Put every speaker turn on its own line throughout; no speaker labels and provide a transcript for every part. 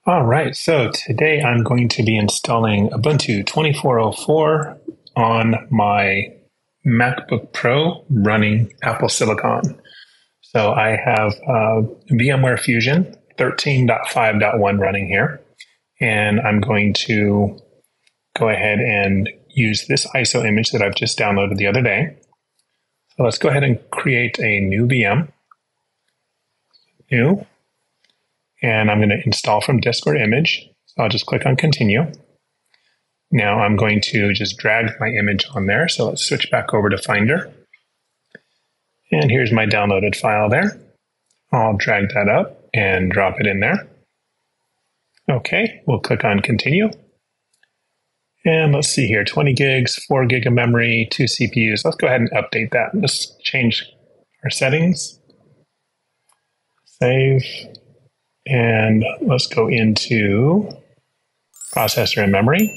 All right, so today I'm going to be installing Ubuntu 24.04 on my MacBook Pro running Apple Silicon. So I have VMware Fusion 13.5.1 running here, and I'm going to go ahead and use this ISO image that I've just downloaded the other day. So let's go ahead and create a new VM. New. And I'm going to install from disk or image. So I'll just click on continue. Now I'm going to just drag my image on there. So let's switch back over to Finder. And here's my downloaded file there. I'll drag that up and drop it in there. Okay, we'll click on continue. And let's see here, 20 gigs, 4 gig of memory, 2 CPUs. Let's go ahead and update that. Let's change our settings. Save. And let's go into processor and memory.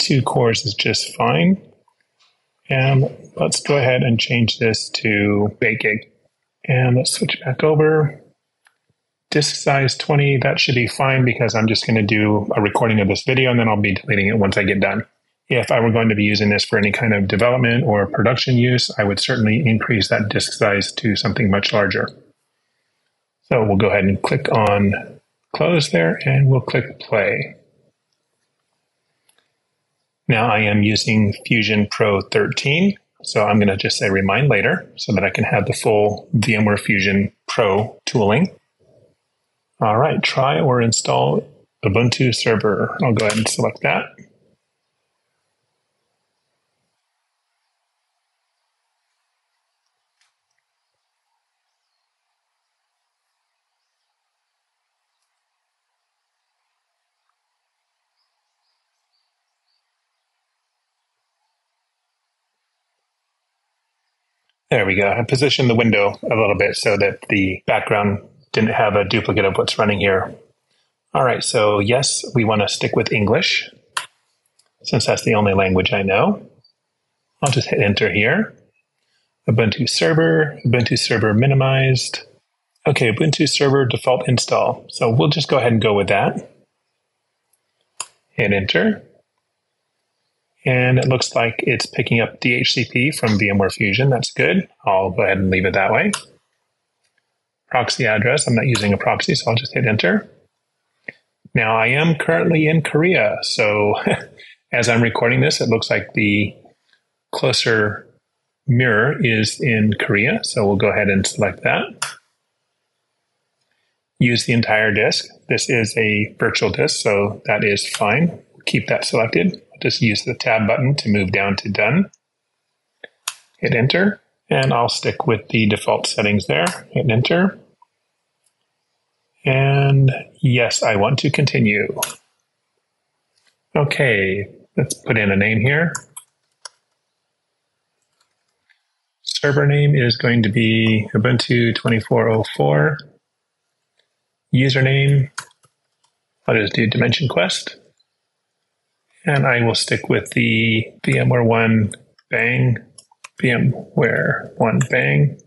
2 cores is just fine. And let's go ahead and change this to 8 gig. And let's switch back over. Disk size 20, that should be fine because I'm just going to do a recording of this video and then I'll be deleting it once I get done. If I were going to be using this for any kind of development or production use, I would certainly increase that disk size to something much larger. So we'll go ahead and click on close there and we'll click play. Now I am using Fusion Pro 13, so I'm going to just say remind later so that I can have the full VMware Fusion Pro tooling. All right, try or install Ubuntu Server. I'll go ahead and select that. There we go. I positioned the window a little bit so that the background didn't have a duplicate of what's running here. All right, so yes, we want to stick with English since that's the only language I know. I'll just hit enter here. Ubuntu Server minimized. Okay, Ubuntu Server default install. So we'll just go ahead and go with that. Hit enter. And it looks like it's picking up DHCP from VMware Fusion. That's good. I'll go ahead and leave it that way. Proxy address. I'm not using a proxy, so I'll just hit enter. Now I am currently in Korea. So as I'm recording this, it looks like the closer mirror is in Korea. So we'll go ahead and select that. Use the entire disk. This is a virtual disk, so that is fine. Keep that selected. Just use the tab button to move down to done. Hit enter, and I'll stick with the default settings there. Hit enter. And yes, I want to continue. Okay, let's put in a name here. Server name is going to be Ubuntu 24.04. Username, I'll just do Dimension Quest. And I will stick with the VMware 1 bang, VMware 1 bang,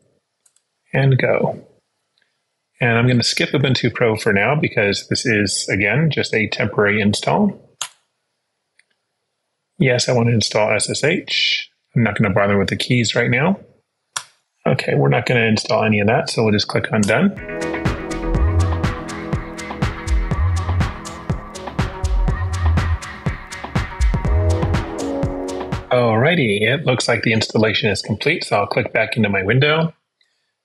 and go. And I'm going to skip Ubuntu Pro for now because this is, again, just a temporary install. Yes, I want to install SSH. I'm not going to bother with the keys right now. Okay, we're not going to install any of that, so we'll just click on done. Alrighty, it looks like the installation is complete, so I'll click back into my window.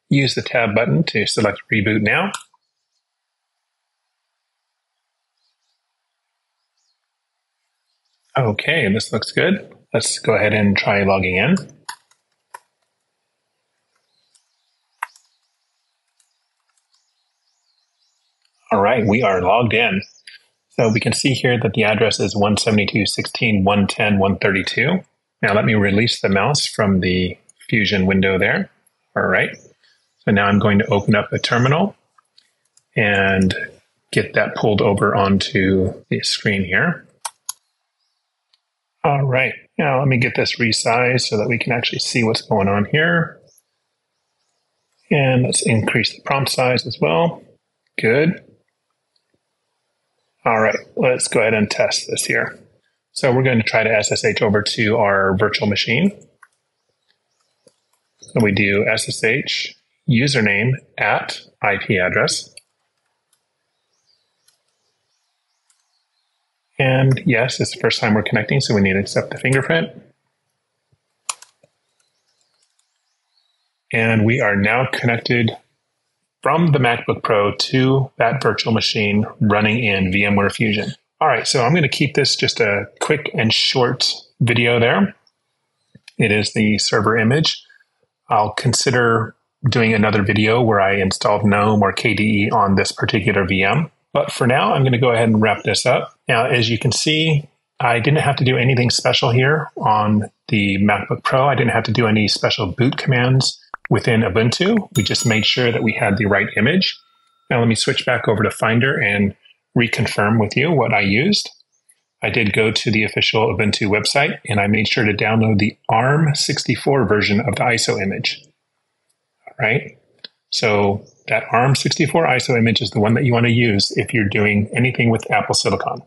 Use the tab button to select Reboot Now. Okay, this looks good. Let's go ahead and try logging in. All right, we are logged in. So we can see here that the address is 172.16.110.132. Now let me release the mouse from the Fusion window there. All right. So now I'm going to open up a terminal and get that pulled over onto the screen here. All right. Now let me get this resized so that we can actually see what's going on here. And let's increase the prompt size as well. Good. All right, let's go ahead and test this here. So we're going to try to SSH over to our virtual machine. So we do SSH username at IP address. And yes, it's the first time we're connecting, so we need to accept the fingerprint. And we are now connected from the MacBook Pro to that virtual machine running in VMware Fusion. All right, so I'm going to keep this just a quick and short video there. It is the server image. I'll consider doing another video where I installed GNOME or KDE on this particular VM. But for now, I'm going to go ahead and wrap this up. Now, as you can see, I didn't have to do anything special here on the MacBook Pro. I didn't have to do any special boot commands within Ubuntu. We just made sure that we had the right image. Now let me switch back over to Finder and reconfirm with you what I used. I did go to the official Ubuntu website and I made sure to download the ARM64 version of the ISO image. All right. So that ARM64 ISO image is the one that you want to use if you're doing anything with Apple Silicon.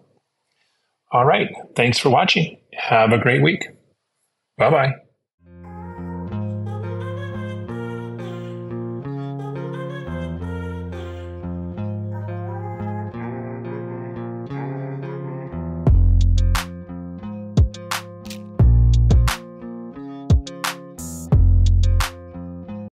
All right. Thanks for watching. Have a great week. Bye-bye.